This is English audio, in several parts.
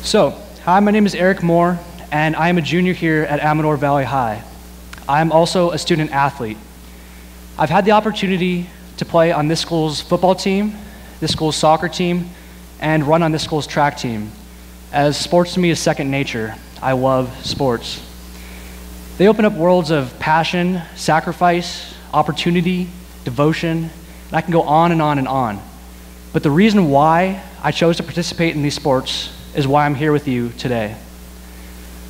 Hi, my name is Erik Moore, and I am a junior here at Amador Valley High. I am also a student athlete. I've had the opportunity to play on this school's football team, this school's soccer team, and run on this school's track team, as sports to me is second nature. I love sports. They open up worlds of passion, sacrifice, opportunity, devotion, and I can go on and on and on. But the reason why I chose to participate in these sports is why I'm here with you today.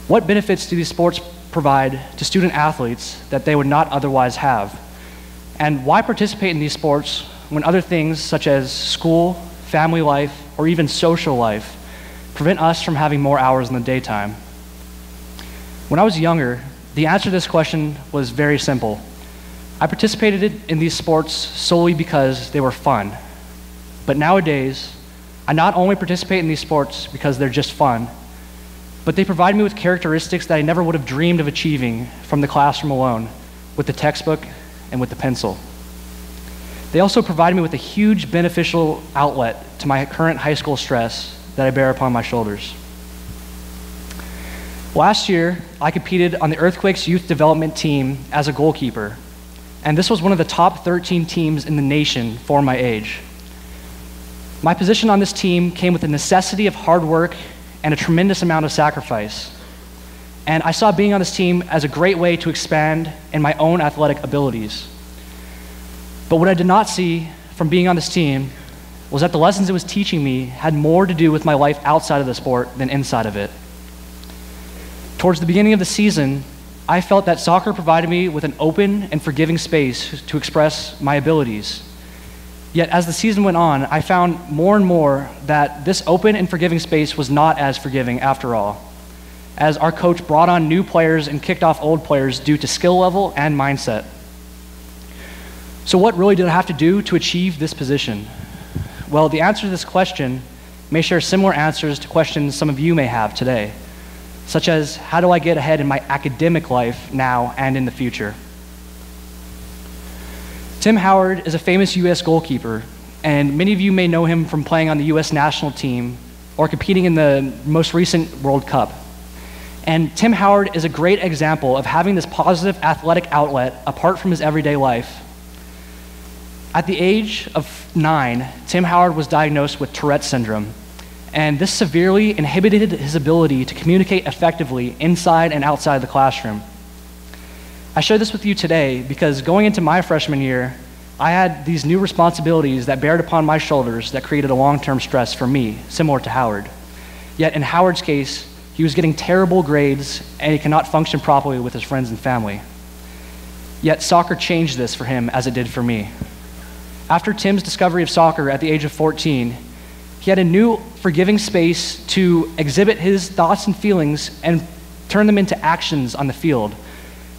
What benefits do these sports provide to student athletes that they would not otherwise have? And why participate in these sports when other things such as school, family life, or even social life prevent us from having more hours in the daytime? When I was younger, the answer to this question was very simple. I participated in these sports solely because they were fun. But nowadays, I not only participate in these sports because they're just fun, but they provide me with characteristics that I never would have dreamed of achieving from the classroom alone, with the textbook and with the pencil. They also provide me with a huge beneficial outlet to my current high school stress that I bear upon my shoulders. Last year, I competed on the Earthquakes Youth Development Team as a goalkeeper, and this was one of the top 13 teams in the nation for my age. My position on this team came with the necessity of hard work and a tremendous amount of sacrifice. And I saw being on this team as a great way to expand in my own athletic abilities. But what I did not see from being on this team was that the lessons it was teaching me had more to do with my life outside of the sport than inside of it. Towards the beginning of the season, I felt that soccer provided me with an open and forgiving space to express my abilities. Yet as the season went on, I found more and more that this open and forgiving space was not as forgiving after all, as our coach brought on new players and kicked off old players due to skill level and mindset. So what really did I have to do to achieve this position? Well, the answer to this question may share similar answers to questions some of you may have today, such as how do I get ahead in my academic life now and in the future? Tim Howard is a famous U.S. goalkeeper, and many of you may know him from playing on the U.S. national team or competing in the most recent World Cup. And Tim Howard is a great example of having this positive athletic outlet apart from his everyday life. At the age of 9, Tim Howard was diagnosed with Tourette's syndrome, and this severely inhibited his ability to communicate effectively inside and outside the classroom. I share this with you today because going into my freshman year, I had these new responsibilities that bared upon my shoulders that created a long-term stress for me, similar to Howard. Yet in Howard's case, he was getting terrible grades and he cannot function properly with his friends and family. Yet soccer changed this for him as it did for me. After Tim's discovery of soccer at the age of 14, he had a new forgiving space to exhibit his thoughts and feelings and turn them into actions on the field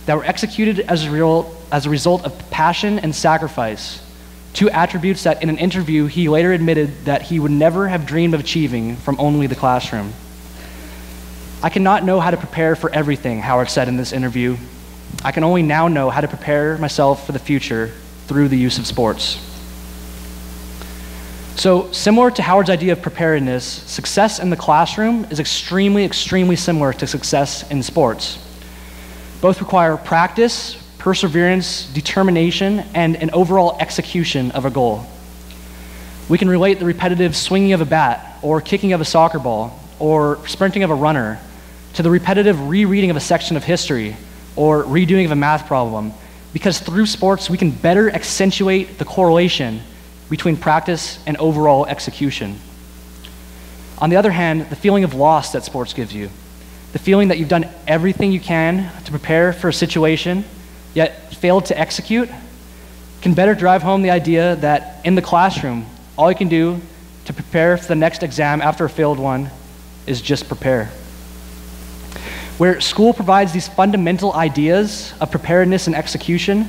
that were executed as a result of passion and sacrifice, two attributes that in an interview he later admitted that he would never have dreamed of achieving from only the classroom. I cannot know how to prepare for everything, Howard said in this interview. I can only now know how to prepare myself for the future through the use of sports. So similar to Howard's idea of preparedness, success in the classroom is extremely similar to success in sports. Both require practice, perseverance, determination, and an overall execution of a goal. We can relate the repetitive swinging of a bat, or kicking of a soccer ball, or sprinting of a runner, to the repetitive rereading of a section of history, or redoing of a math problem, because through sports we can better accentuate the correlation between practice and overall execution. On the other hand, the feeling of loss that sports gives you, the feeling that you've done everything you can to prepare for a situation, yet failed to execute, can better drive home the idea that in the classroom, all you can do to prepare for the next exam after a failed one is just prepare. Where school provides these fundamental ideas of preparedness and execution,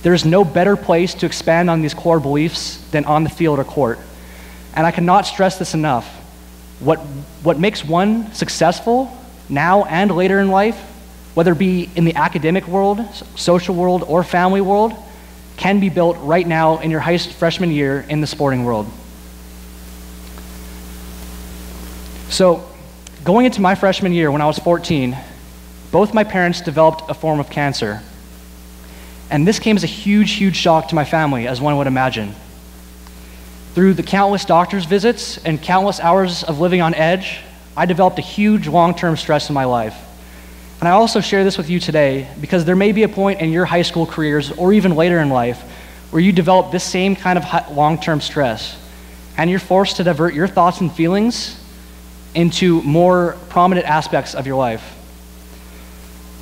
there is no better place to expand on these core beliefs than on the field or court. And I cannot stress this enough. What makes one successful now and later in life, whether it be in the academic world, social world, or family world, can be built right now in your freshman year in the sporting world. So Going into my freshman year when I was 14, both my parents developed a form of cancer. And this came as a huge, huge shock to my family, as one would imagine. Through the countless doctor's visits and countless hours of living on edge, I developed a huge long-term stress in my life. And I also share this with you today because there may be a point in your high school careers or even later in life where you develop this same kind of long-term stress, and you're forced to divert your thoughts and feelings into more prominent aspects of your life.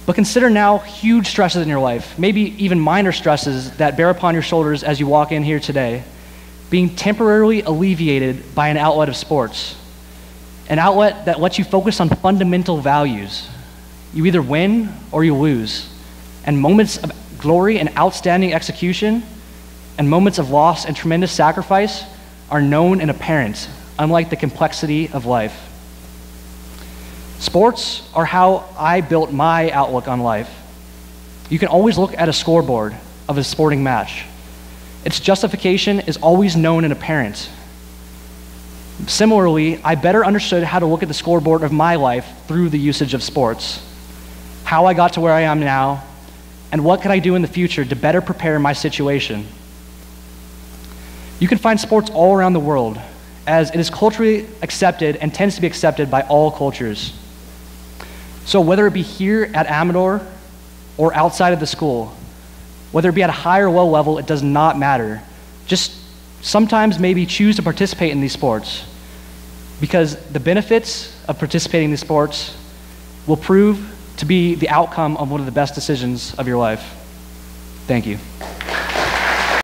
But consider now huge stresses in your life, maybe even minor stresses that bear upon your shoulders as you walk in here today, being temporarily alleviated by an outlet of sports. An outlet that lets you focus on fundamental values. You either win or you lose. And moments of glory and outstanding execution and moments of loss and tremendous sacrifice are known and apparent, unlike the complexity of life. Sports are how I built my outlook on life. You can always look at a scoreboard of a sporting match. Its justification is always known and apparent. Similarly, I better understood how to look at the scoreboard of my life through the usage of sports, how I got to where I am now, and what can I do in the future to better prepare my situation. You can find sports all around the world, as it is culturally accepted and tends to be accepted by all cultures. So whether it be here at Amador or outside of the school, whether it be at a high or low level, it does not matter. Just sometimes maybe choose to participate in these sports, because the benefits of participating in these sports will prove to be the outcome of one of the best decisions of your life. Thank you.